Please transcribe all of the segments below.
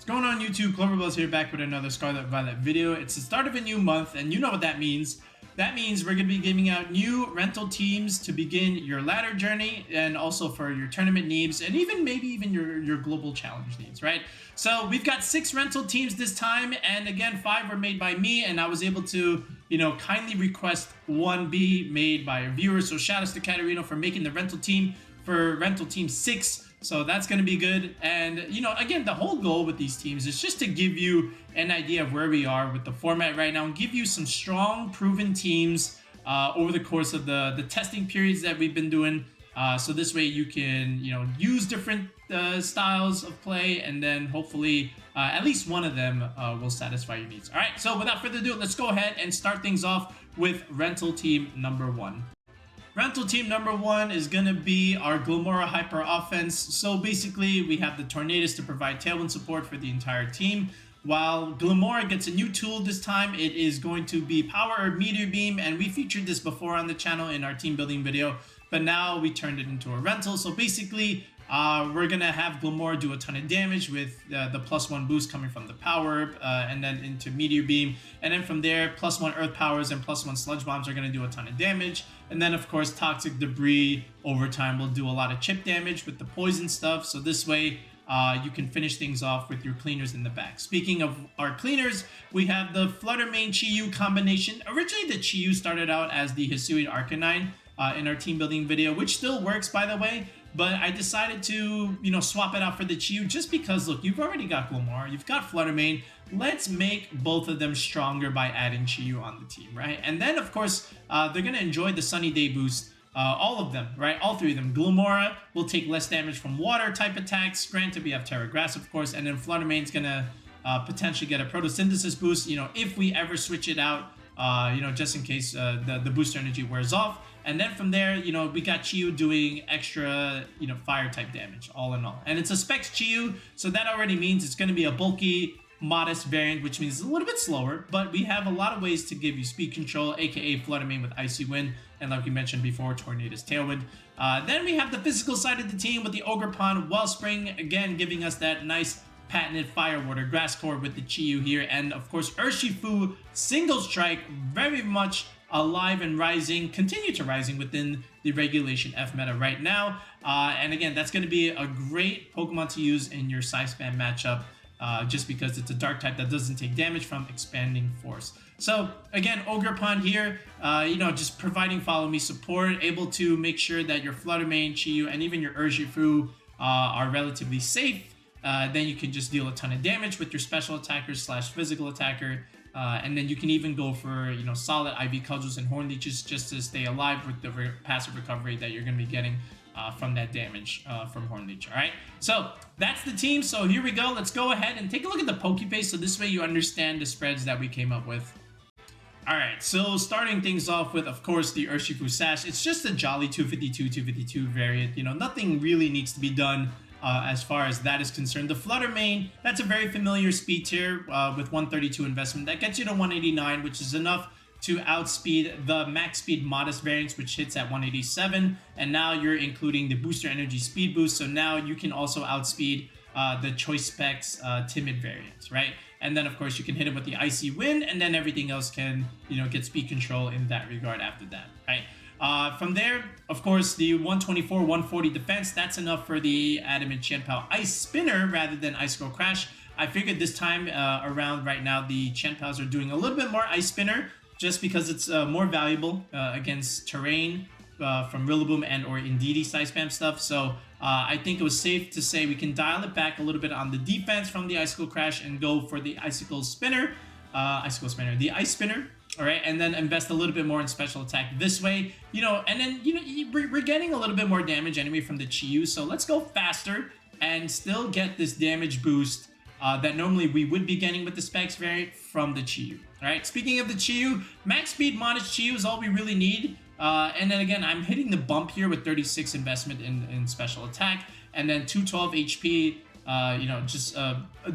Going on YouTube, Cloverbuzz here back with another Scarlet Violet video. It's the start of a new month, and you know what that means. That means we're going to be giving out new rental teams to begin your ladder journey and also for your tournament needs and maybe even your global challenge needs, right? So we've got 6 rental teams this time, and again, 5 were made by me, and I was able to, kindly request one be made by a viewer. So shout outs to Katarina for making the rental team for rental team 6. So that's going to be good. And, again, the whole goal with these teams is just to give you an idea of where we are with the format right now and give you some strong, proven teams over the course of the testing periods that we've been doing. So this way you can, use different styles of play, and then hopefully at least one of them will satisfy your needs. All right, so without further ado, let's go ahead and start things off with rental team number 1. Rental team number 1 is going to be our Glimmora Hyper Offense. So basically, we have the Tornadoes to provide Tailwind support for the entire team. While Glimmora gets a new tool this time, it is going to be Power or Meteor Beam, and we featured this before on the channel in our team building video, but now we turned it into a rental. So basically, we're going to have Glimmora do a ton of damage with the +1 boost coming from the Power, and then into Meteor Beam. And then from there, +1 Earth Powers and +1 Sludge Bombs are going to do a ton of damage. And then, of course, Toxic Debris over time will do a lot of chip damage with the poison stuff. So this way, you can finish things off with your cleaners in the back. Speaking of our cleaners, we have the Fluttermane Chi-Yu combination. Originally, the Chi-Yu started out as the Hisuian Arcanine in our team building video, which still works, by the way. But I decided to, swap it out for the Chi-Yu just because, look, you've already got Glimmora, you've got Fluttermane. Let's make both of them stronger by adding Chi-Yu on the team, right? And then, of course, they're going to enjoy the Sunny Day boost. All of them, right? All 3 of them. Glimmora will take less damage from water type attacks. Granted, we have Terra Grass, of course. And then Fluttermane's going to potentially get a Photosynthesis boost, if we ever switch it out, just in case the booster energy wears off. And then from there, we got Chi-Yu doing extra, fire type damage, all in all. And it's a Specs Chi-Yu, so that already means it's going to be a bulky, modest variant, which means it's a little bit slower, but we have a lot of ways to give you speed control, aka Fluttermane with Icy Wind, and like we mentioned before, Tornadoes Tailwind. Then we have the physical side of the team with the Ogerpon Wellspring, again giving us that nice patented Fire Water Grass Core with the Chi-Yu here, and of course Urshifu Single Strike, very much alive and rising, continue to rising within the Regulation F meta right now. And again, that's going to be a great Pokemon to use in your Psyspam matchup, just because it's a dark type that doesn't take damage from Expanding Force. So again, Ogerpon here, just providing Follow Me support, able to make sure that your Fluttermane, Chi-Yu, and even your Urshifu are relatively safe. Then you can just deal a ton of damage with your special attacker / physical attacker. And then you can even go for, solid IV Cudgels and Horn Leeches just to stay alive with the passive recovery that you're going to be getting from that damage from Horn Leech. All right, so that's the team. So here we go. Let's go ahead and take a look at the Pokepaste, so this way you understand the spreads that we came up with. All right, so starting things off with, of course, the Urshifu Sash. It's just a jolly 252 variant. Nothing really needs to be done as far as that is concerned. The Fluttermane, that's a very familiar speed tier with 132 investment. That gets you to 189, which is enough to outspeed the max speed modest variants, which hits at 187. And now you're including the booster energy speed boost. So now you can also outspeed the Choice Specs timid variants, right? And then, of course, you can hit it with the Icy Wind, and then everything else can, get speed control in that regard after that, right? From there, of course, the 124, 140 defense, that's enough for the Adamant Chien-Pao Ice Spinner rather than Ice Scroll Crash. I figured this time around right now, the Chien-Paos are doing a little bit more Ice Spinner just because it's more valuable against terrain from Rillaboom and or Indeedee Psyspam stuff. So I think it was safe to say we can dial it back a little bit on the defense from the Icicle Crash and go for the Icicle Spinner, the Ice Spinner. All right, and then invest a little bit more in special attack this way, and then, we're getting a little bit more damage anyway from the Chi-Yu, so let's go faster and still get this damage boost that normally we would be getting with the Specs variant from the Chi-Yu. All right, speaking of the Chi-Yu, max speed modest Chi-Yu is all we really need, and then again, I'm hitting the bump here with 36 investment in special attack, and then 212 HP. Just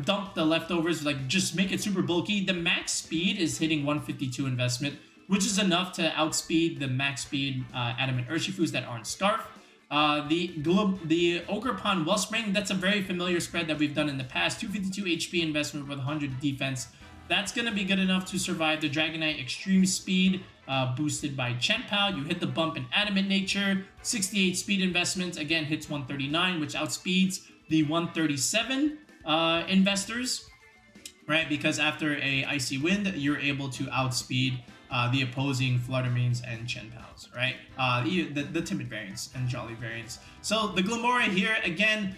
dump the leftovers, just make it super bulky. The max speed is hitting 152 investment, which is enough to outspeed the max speed Adamant Urshifus that aren't Scarf. The Ogerpon Wellspring, that's a very familiar spread that we've done in the past. 252 HP investment with 100 defense. That's going to be good enough to survive the Dragonite Extreme Speed, boosted by Chenpao. You hit the bump in Adamant Nature. 68 speed investment, again, hits 139, which outspeeds the 137 investors, right? Because after a Icy Wind, you're able to outspeed the opposing Fluttermanes and Chenpaos, right? The timid variants and jolly variants. So the Glimmora here, again,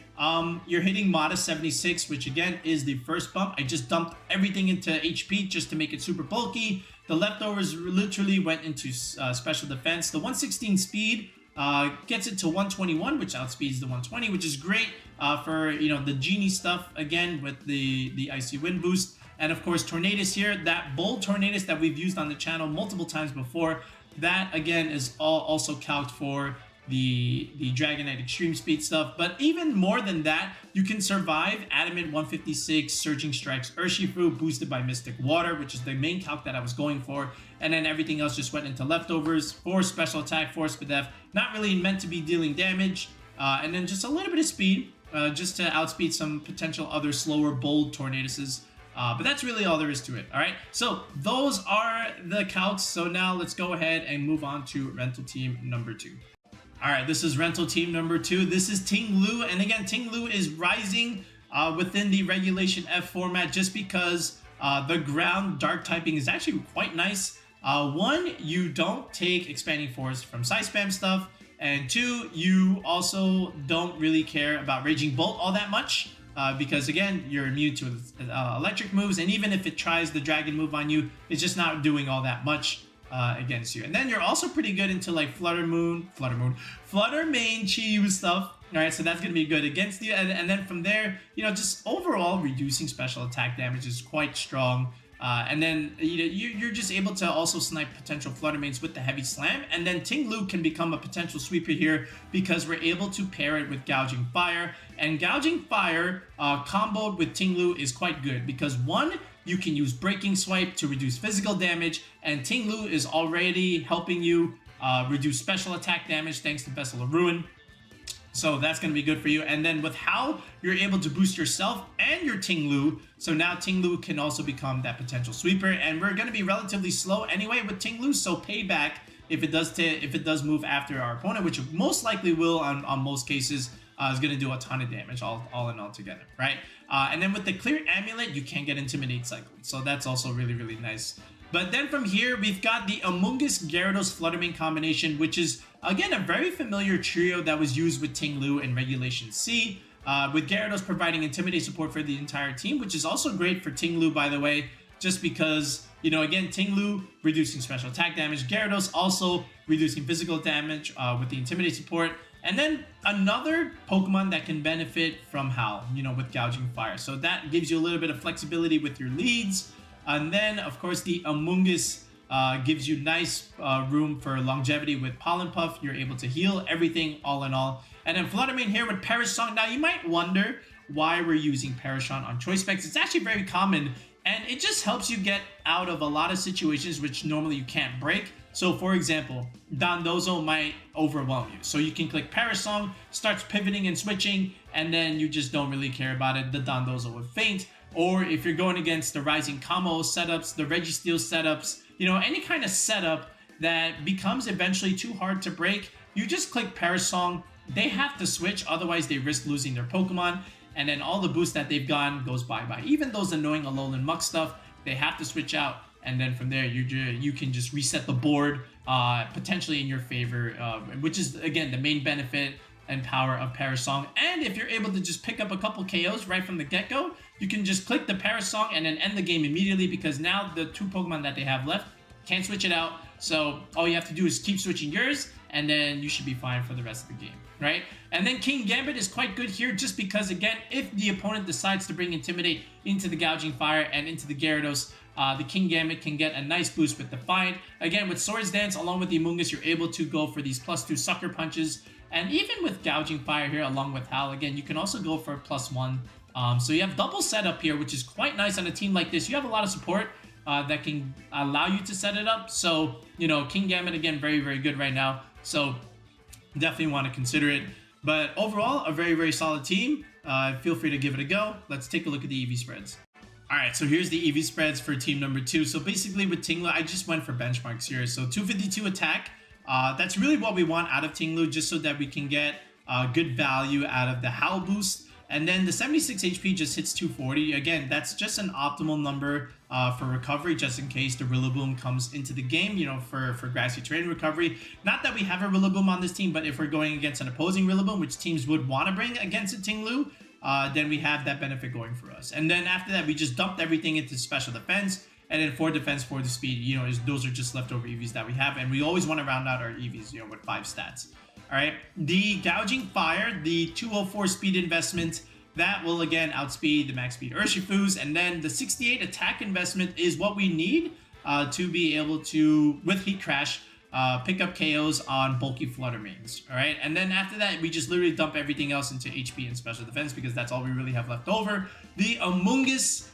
you're hitting modest 76, which again is the first bump. I just dumped everything into HP just to make it super bulky. The leftovers literally went into special defense. The 116 speed gets it to 121, which outspeeds the 120, which is great for, you know, the Genie stuff, again, with the Icy Wind boost. And of course, Tornadus here, that bold Tornadus that we've used on the channel multiple times before, that again is also calced for the Dragonite Extreme Speed stuff. But even more than that, you can survive Adamant 156, Surging Strikes, Urshifu, boosted by Mystic Water, which is the main calc that I was going for. And then everything else just went into leftovers for special attack, for Spadef, not really meant to be dealing damage. And then just a little bit of speed, just to outspeed some potential other slower, bold Tornaduses. But that's really all there is to it, all right? So those are the calcs. So now let's go ahead and move on to rental team number 2. All right, this is rental team number 2. This is Ting-Lu. And again, Ting-Lu is rising within the Regulation F format just because the ground dark typing is actually quite nice. One, you don't take Expanding Force from Psyspam stuff. And two, you also don't really care about Raging Bolt all that much. Because again, you're immune to electric moves, and even if it tries the dragon move on you, it's just not doing all that much against you. And then you're also pretty good into like Fluttermane, Chi-Yu stuff. All right, so that's going to be good against you. And then from there, you know, just overall reducing special attack damage is quite strong. And then you're just able to also snipe potential Fluttermanes with the Heavy Slam. And then Ting-Lu can become a potential sweeper here because we're able to pair it with Gouging Fire. And Gouging Fire comboed with Ting-Lu is quite good because one, you can use Breaking Swipe to reduce physical damage, and Ting-Lu is already helping you reduce special attack damage thanks to Vessel of Ruin. So that's going to be good for you. And then with how you're able to boost yourself and your Ting-Lu, so now Ting-Lu can also become that potential sweeper. And we're going to be relatively slow anyway with Ting-Lu, so payback if it does move after our opponent, which it most likely will on most cases, is going to do a ton of damage all in all together, right? And then with the Clear Amulet, you can get Intimidate cycled, so that's also really, really nice. But then from here, we've got the Amoonguss Gyarados Fluttermane combination, which is, again, a very familiar trio that was used with Ting-Lu in Regulation C, with Gyarados providing Intimidate support for the entire team, which is also great for Ting-Lu, by the way, just because, you know, again, Ting-Lu reducing special attack damage, Gyarados also reducing physical damage with the Intimidate support, and then another Pokemon that can benefit from Howl, you know, with Gouging Fire. So that gives you a little bit of flexibility with your leads. And then, of course, the Amoonguss gives you nice room for longevity with Pollen Puff. You're able to heal everything all in all. And then Fluttermane here with Perish Song. Now, you might wonder why we're using Perish Song on Choice Specs. It's actually very common, and it just helps you get out of a lot of situations which normally you can't break. So, for example, Dondozo might overwhelm you. So you can click Perish Song, starts pivoting and switching, and then you just don't really care about it. The Dondozo would faint. Or if you're going against the Rising Kamo setups, the Registeel setups, you know, any kind of setup that becomes eventually too hard to break, you just click Perish Song. They have to switch, otherwise they risk losing their Pokemon, and then all the boost that they've gotten goes bye-bye. Even those annoying Alolan Muck stuff, they have to switch out, and then from there you can just reset the board potentially in your favor, which is, again, the main benefit and power of Perish Song. And if you're able to just pick up a couple KOs right from the get-go, you can just click the Perish Song and then end the game immediately, because now the two Pokemon that they have left can't switch it out. So all you have to do is keep switching yours, and then you should be fine for the rest of the game, right? And then King Gambit is quite good here just because, again, if the opponent decides to bring Intimidate into the Gouging Fire and into the Gyarados, the King Gambit can get a nice boost with Defiant. Again, with Swords Dance along with the Amoonguss, you're able to go for these +2 Sucker Punches. And even with Gouging Fire here along with Howl, again, you can also go for a +1. So you have double setup here, which is quite nice on a team like this. You have a lot of support that can allow you to set it up. So, you know, King Gambit, again, very, very good right now. So definitely want to consider it. But overall, a very, very solid team. Feel free to give it a go. Let's take a look at the EV spreads. All right, so here's the EV spreads for team number 2. So basically with Ting-Lu, I just went for benchmarks here. So 252 attack. That's really what we want out of Ting-Lu, just so that we can get good value out of the Howl boost. And then the 76 HP just hits 240. Again, that's just an optimal number for recovery, just in case the Rillaboom comes into the game, you know, for grassy terrain recovery. Not that we have a Rillaboom on this team, but if we're going against an opposing Rillaboom, which teams would want to bring against a Ting-Lu, then we have that benefit going for us. And then after that, we just dumped everything into special defense. And then for defense, for the speed, you know, those are just leftover EVs that we have. And we always want to round out our EVs, you know, with 5 stats. All right, the Gouging Fire, the 204 speed investment, that will again outspeed the max speed Urshifus. And then the 68 attack investment is what we need to be able to, with Heat Crash, pick up KOs on bulky Flutter Mains. All right, and then after that, we just literally dump everything else into HP and special defense because that's all we really have left over. The Amoonguss,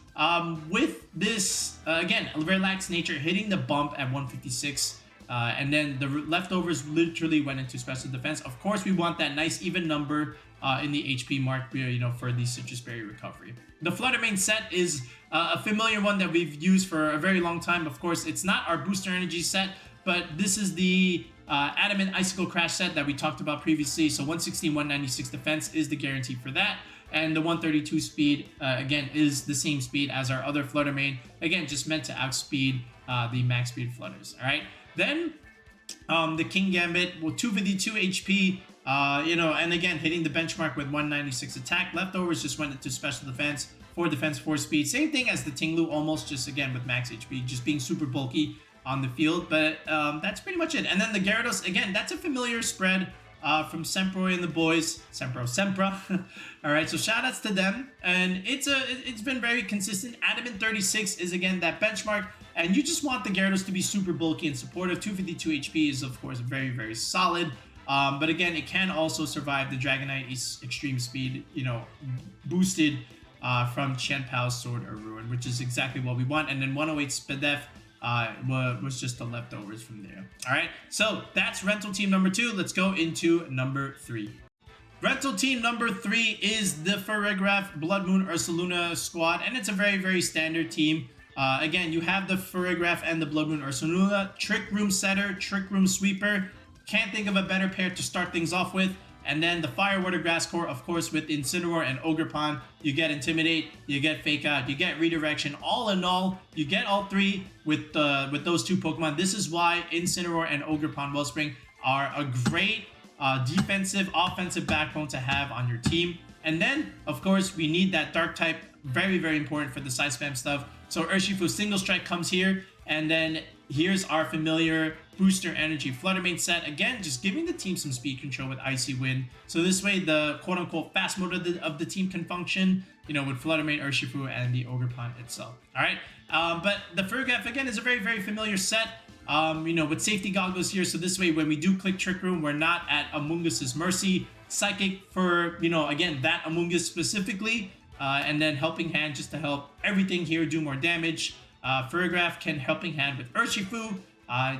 with this, again, relaxed nature, hitting the bump at 156. And then the leftovers literally went into special defense. Of course, we want that nice even number in the HP mark, you know, for the Citrus Berry recovery. The Flutter Mane set is a familiar one that we've used for a very long time. Of course, it's not our booster energy set, but this is the Adamant Icicle Crash set that we talked about previously. So 116, 196 defense is the guarantee for that. And the 132 speed, again, is the same speed as our other Flutter Mane. Again, just meant to outspeed the max speed Flutters, all right? Then the King Gambit with 252 HP, you know, and again, hitting the benchmark with 196 attack. Leftovers just went into special defense, 4 defense, 4 speed. Same thing as the Ting-Lu, almost just, again, with max HP, just being super bulky on the field. But that's pretty much it. And then the Gyarados, again, that's a familiar spread from Sempro and the boys. Sempra. All right, so shout outs to them. And it's been very consistent. Adamant 36 is, again, that benchmark. And you just want the Gyarados to be super bulky and supportive. 252 HP is, of course, very, very solid. But again, it can also survive the Dragonite Extreme Speed, you know, boosted from Chien-Pao's Sword or Ruin, which is exactly what we want. And then 108 Spadef was just the leftovers from there. All right, so that's rental team number 2. Let's go into number 3. Rental team number 3 is the Farigiraf Blood Moon-Ursaluna squad, and it's a very, very standard team. Again, you have the Farigiraf and the Blood Moon-Ursaluna, Trick Room Setter, Trick Room Sweeper. Can't think of a better pair to start things off with. And then the Fire Water Grass Core, of course, with Incineroar and Ogerpon. You get Intimidate, you get Fake Out, you get Redirection. All in all, you get all 3 with those 2 Pokemon. This is why Incineroar and Ogerpon Wellspring are a great defensive, offensive backbone to have on your team. And then, of course, we need that Dark type. Very, very important for the Psyspam stuff. So Urshifu Single Strike comes here. And then here's our familiar Booster Energy Flutter Mane set. Again, just giving the team some speed control with Icy Wind. So this way, the quote-unquote fast mode of the team can function, you know, with Flutter Mane, Urshifu, and the Ogerpon itself. All right? But the Farigiraf, again, is a very, very familiar set. You know, with safety goggles here. So this way, when we do click Trick Room, we're not at Amoonguss's mercy. Psychic for, you know, again, that Amoonguss specifically. And then Helping Hand just to help everything here do more damage. Farigiraf can Helping Hand with Urshifu,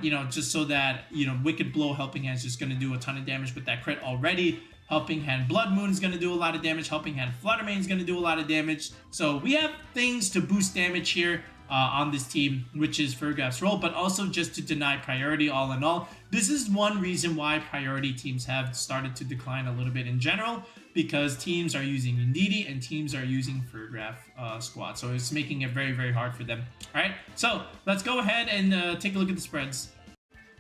you know, just so that, you know, Wicked Blow Helping Hand is just going to do a ton of damage with that crit already. Helping Hand Blood Moon is going to do a lot of damage. Helping Hand Flutter Mane is going to do a lot of damage. So we have things to boost damage here on this team, which is Farigiraf's role, but also just to deny priority all in all. This is one reason why priority teams have started to decline a little bit in general, because teams are using Indeedee and teams are using Farigiraf squad. So it's making it very, very hard for them. All right, so let's go ahead and take a look at the spreads.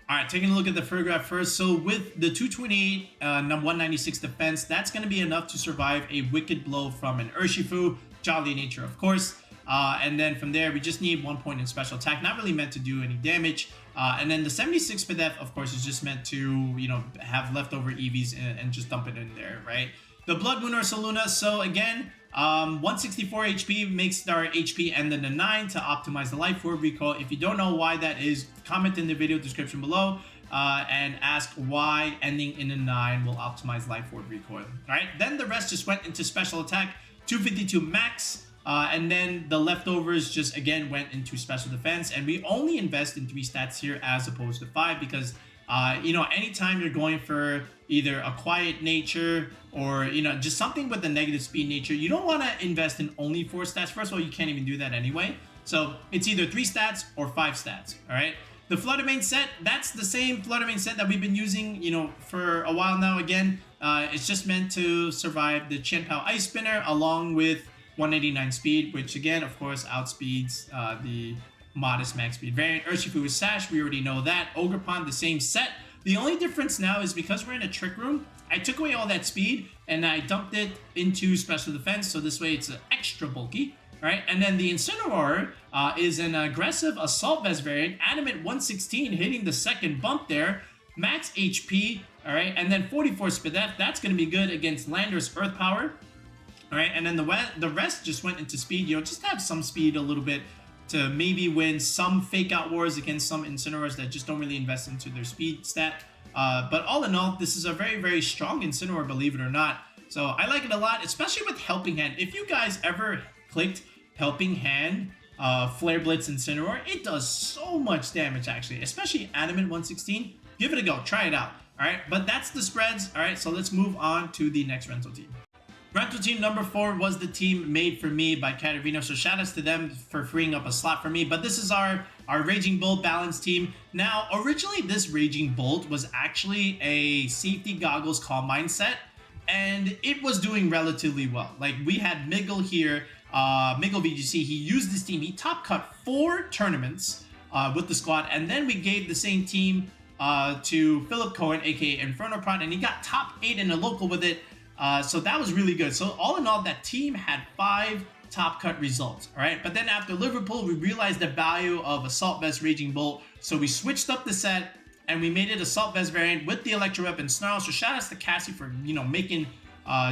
All right, taking a look at the Farigiraf first. So with the 228, 196 defense, that's going to be enough to survive a Wicked Blow from an Urshifu, Jolly Nature, of course. And then from there, we just need 1 point in special attack, not really meant to do any damage. And then the 76 Spadef, of course, is just meant to, you know, have leftover EVs and just dump it in there, right? The Blood Moon-Ursaluna, so again, 164 HP makes our HP end in a 9 to optimize the Life Orb recoil. If you don't know why that is, comment in the video description below and ask why ending in a 9 will optimize Life Orb recoil. All right, then the rest just went into special attack, 252 max. And then the leftovers just, again, went into special defense. And we only invest in 3 stats here as opposed to 5 because Anytime you're going for either a quiet nature or, just something with a negative speed nature, you don't want to invest in only 4 stats. First of all, you can't even do that anyway. So it's either 3 stats or 5 stats, all right? The Fluttermane set, that's the same Fluttermane set that we've been using, for a while now. Again, it's just meant to survive the Chien-Pao Ice Spinner along with 189 speed, which again, of course, outspeeds the modest max speed variant. Urshifu with Sash, we already know that. Ogerpon, the same set. The only difference now is because we're in a Trick Room, I took away all that speed and I dumped it into Special Defense, so this way it's extra bulky. Right, and then the Incineroar is an aggressive Assault Vest variant, Adamant 116, hitting the second bump there, max HP, all right, and then 44 Spadef. That's going to be good against Landorus Earth Power, all right, and then the rest just went into speed, just have some speed a little bit to maybe win some fake out wars against some Incineroars that just don't really invest into their speed stat. But all in all, this is a very, very strong Incineroar, believe it or not. So I like it a lot, especially with Helping Hand. If you guys ever clicked Helping Hand, Flare Blitz Incineroar, it does so much damage actually, especially Adamant 116. Give it a go, try it out. Alright, but that's the spreads. Alright, so let's move on to the next rental team. Rental team number 4 was the team made for me by Katarina, so shout outs to them for freeing up a slot for me. But this is our Raging Bolt balance team. Now, originally this Raging Bolt was actually a Safety Goggles Calm Mind set, and it was doing relatively well. Like, we had Miggle here, Miggle VGC, he used this team. He top cut 4 tournaments with the squad, and then we gave the same team to Philip Cohen, aka Inferno Prod, and he got top 8 in a local with it. So that was really good. So all in all, that team had 5 top cut results, all right? But then after Liverpool, we realized the value of Assault Vest Raging Bolt, so we switched up the set and we made it Assault Vest variant with the Electro Whip and Snarl. So shout outs to Cassie for making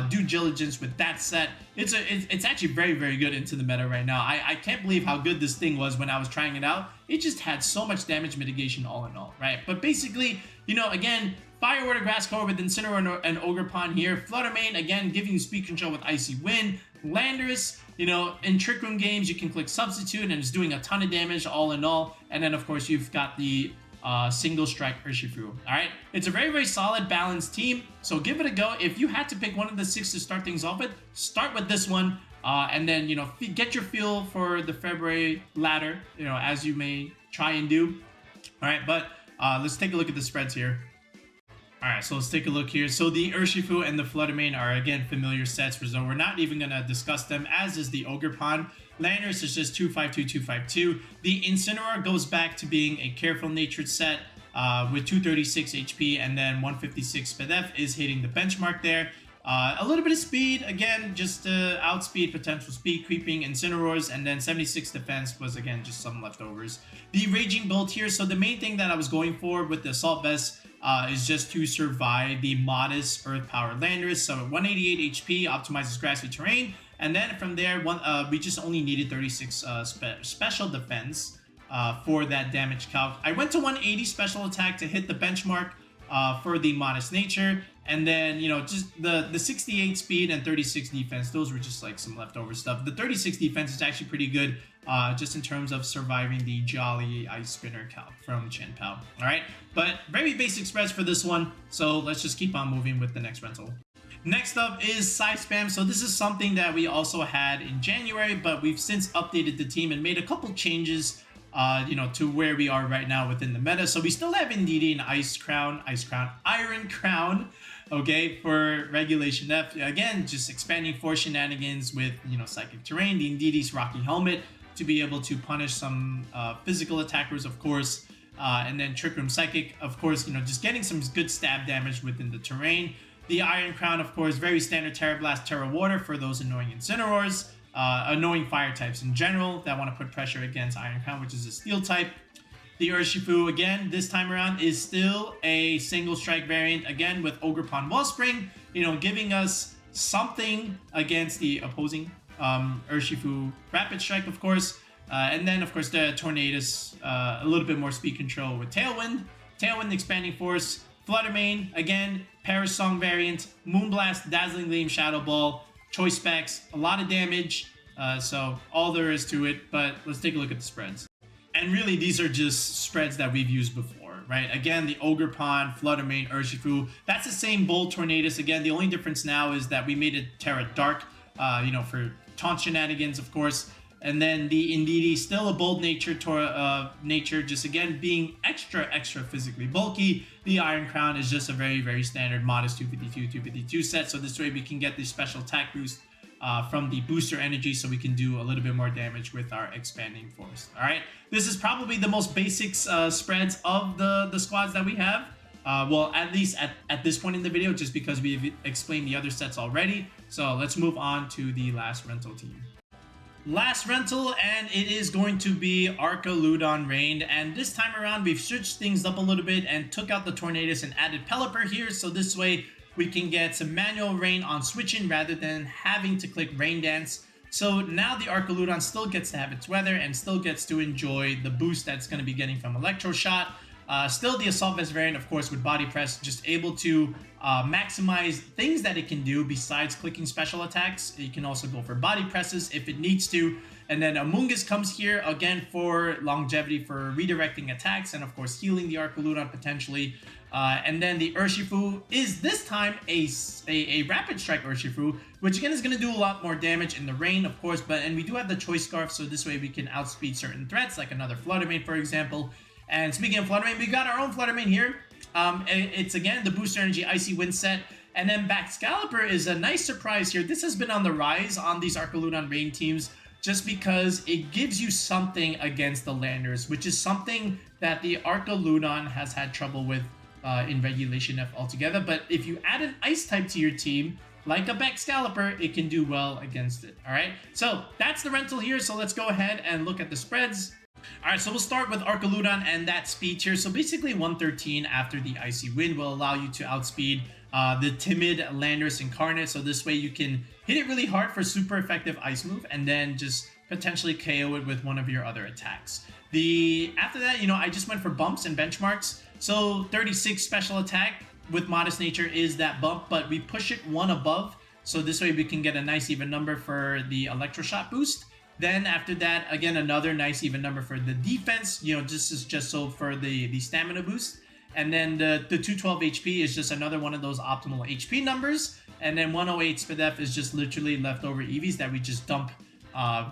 due diligence with that set. It's actually very, very good into the meta right now. I can't believe how good this thing was when I was trying it out. It just had so much damage mitigation all in all, right? But basically, again, Fire Water Grass Core with Incineroar and Ogerpon here. Fluttermane, again, giving you speed control with Icy Wind. Landorus, in Trick Room games, you can click Substitute and it's doing a ton of damage all in all. And then, of course, you've got the single strike Urshifu. All right, it's a very, very solid balanced team, so give it a go. If you had to pick one of the 6 to start things off with, start with this one, and then get your feel for the February ladder, as you may try and do. All right, but let's take a look at the spreads here. All right, so let's take a look here. So the Urshifu and the Fluttermane are, again, familiar sets, so we're not even going to discuss them, as is the Ogerpon. Landorus is just 252, 252. The Incineroar goes back to being a Careful Natured set with 236 HP, and then 156 Spadef is hitting the benchmark there. A little bit of speed, again, just outspeed potential speed creeping Incineroars, and then 76 defense was, again, just some leftovers. The Raging Bolt here, so the main thing that I was going for with the Assault Vest is just to survive the modest Earth Power Landorus. So 188 HP, optimizes grassy terrain, and then from there, we just only needed 36 special defense for that damage calc. I went to 180 special attack to hit the benchmark for the modest nature, and then just the 68 speed and 36 defense, those were just like some leftover stuff. The 36 defense is actually pretty good, just in terms of surviving the Jolly Ice Spinner calc from Chien-Pao. All right, but very basic spreads for this one, so let's just keep on moving with the next rental. Next up is Psyspam. So this is something that we also had in January, but we've since updated the team and made a couple changes to where we are right now within the meta. So we still have Indeedee and Iron Crown, okay, for Regulation F. Again, just expanding Force Shenanigans with, Psychic Terrain, the Indeedee's Rocky Helmet to be able to punish some physical attackers, of course, and then Trick Room Psychic, of course, just getting some good stab damage within the terrain. The Iron Crown, of course, very standard Terra Blast, Terra Water for those annoying Incineroars, annoying fire types in general that want to put pressure against Iron Crown, which is a steel type. The Urshifu, again, this time around, is still a single strike variant, again, with Ogerpon Wellspring, giving us something against the opposing Urshifu Rapid Strike, of course. And then, of course, the Tornadus, a little bit more speed control with Tailwind. Tailwind, Expanding Force. Fluttermane, again, Parasong variant. Moonblast, Dazzling Gleam, Shadow Ball. Choice specs, a lot of damage. So all there is to it, but let's take a look at the spreads. And really, these are just spreads that we've used before, right? Again, the Ogerpon, Fluttermane, Urshifu, that's the same Bolt Tornadus. Again, the only difference now is that we made it Terra Dark, for taunt shenanigans, of course. And then the Indeedee, still a bold nature, just again being extra physically bulky. The Iron Crown is just a very, very standard modest 252 set. So this way we can get this special attack boost from the booster energy, so we can do a little bit more damage with our expanding force. All right, this is probably the most basics spreads of the squads that we have. Well, at least at this point in the video, just because we've explained the other sets already. So let's move on to the last rental team. Last rental, and it is going to be Archaludon Rain. And this time around, we've switched things up a little bit and took out the Tornadus and added Pelipper here. So this way, we can get some manual rain on switching rather than having to click Rain Dance. So now the Archaludon still gets to have its weather and still gets to enjoy the boost that's going to be getting from Electro Shot. Still the Assault Vest variant, of course, with Body Press, just able to maximize things that it can do besides clicking special attacks. You can also go for Body Presses if it needs to. And then Amoonguss comes here, again, for longevity, for redirecting attacks, and of course healing the Archaludon potentially. And then the Urshifu is this time a Rapid Strike Urshifu, which again is going to do a lot more damage in the rain, of course. And we do have the Choice Scarf, so this way we can outspeed certain threats, like another Fluttermane, for example. And speaking of Fluttermane, we got our own Fluttermane here. It's again the Booster Energy Icy Wind set. And then Baxcalibur is a nice surprise here. This has been on the rise on these Archaludon Rain teams, just because it gives you something against the landers, which is something that the Archaludon has had trouble with in Regulation F altogether. But if you add an Ice type to your team, like a Baxcalibur, it can do well against it. All right, so that's the rental here. So let's go ahead and look at the spreads. All right, so we'll start with Archaludon and that speed here. So basically 113 after the Icy Wind will allow you to outspeed the timid Landorus Incarnate. So this way you can hit it really hard for super effective ice move and then just potentially KO it with one of your other attacks. After that, I just went for bumps and benchmarks. So 36 special attack with Modest Nature is that bump, but we push it one above. So this way we can get a nice even number for the Electroshot boost. Then after that, again, another nice even number for the defense. This is just so for the stamina boost. And then the 212 HP is just another one of those optimal HP numbers. And then 108 SpDef is just literally leftover EVs that we just dump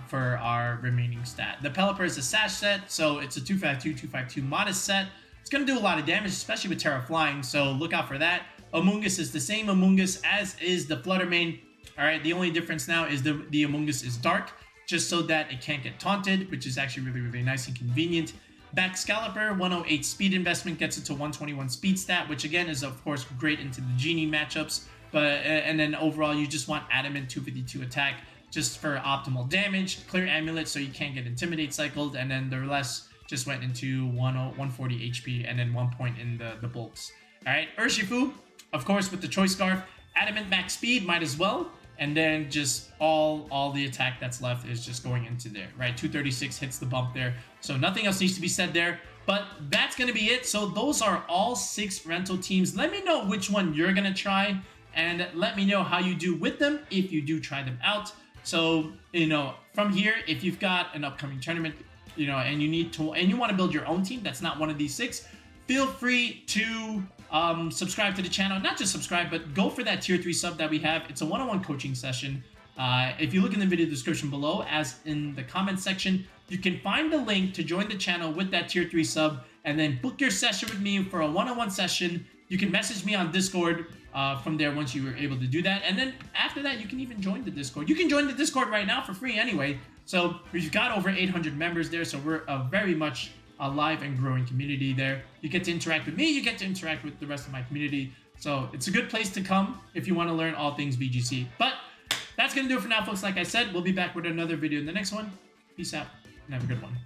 for our remaining stat. The Pelipper is a Sash set, so it's a 252 modest set. It's going to do a lot of damage, especially with Terra Flying, so look out for that. Amoonguss is the same Amoonguss as is the Fluttermane. All right, the only difference now is the Amoonguss is dark, just so that it can't get taunted, which is actually really, really nice and convenient. Baxcalibur, 108 speed investment gets it to 121 speed stat, which again is of course great into the Genie matchups. And then overall you just want Adamant 252 attack just for optimal damage. Clear Amulet so you can't get Intimidate cycled, and then the rest just went into 140 HP and then 1 point in the bulks. All right, Urshifu, of course with the Choice Scarf, Adamant max speed might as well. And then just all the attack that's left is just going into there, right? 236 hits the bump there. So nothing else needs to be said there. But that's going to be it. So those are all 6 rental teams. Let me know which one you're going to try. And let me know how you do with them if you do try them out. So, from here, if you've got an upcoming tournament, and you want to build your own team that's not one of these 6, feel free to subscribe to the channel. Not just subscribe, but go for that tier 3 sub that we have. It's a one-on-one coaching session. If you look in the video description below, as in the comment section, you can find the link to join the channel with that tier 3 sub and then book your session with me for a one-on-one session. You can message me on Discord from there once you were able to do that. And then after that, you can even join the Discord. You can join the Discord right now for free anyway. So we've got over 800 members there, so we're very much a live and growing community there. You get to interact with me, you get to interact with the rest of my community. So it's a good place to come if you want to learn all things VGC. But that's going to do it for now, folks. Like I said, we'll be back with another video in the next one. Peace out and have a good one.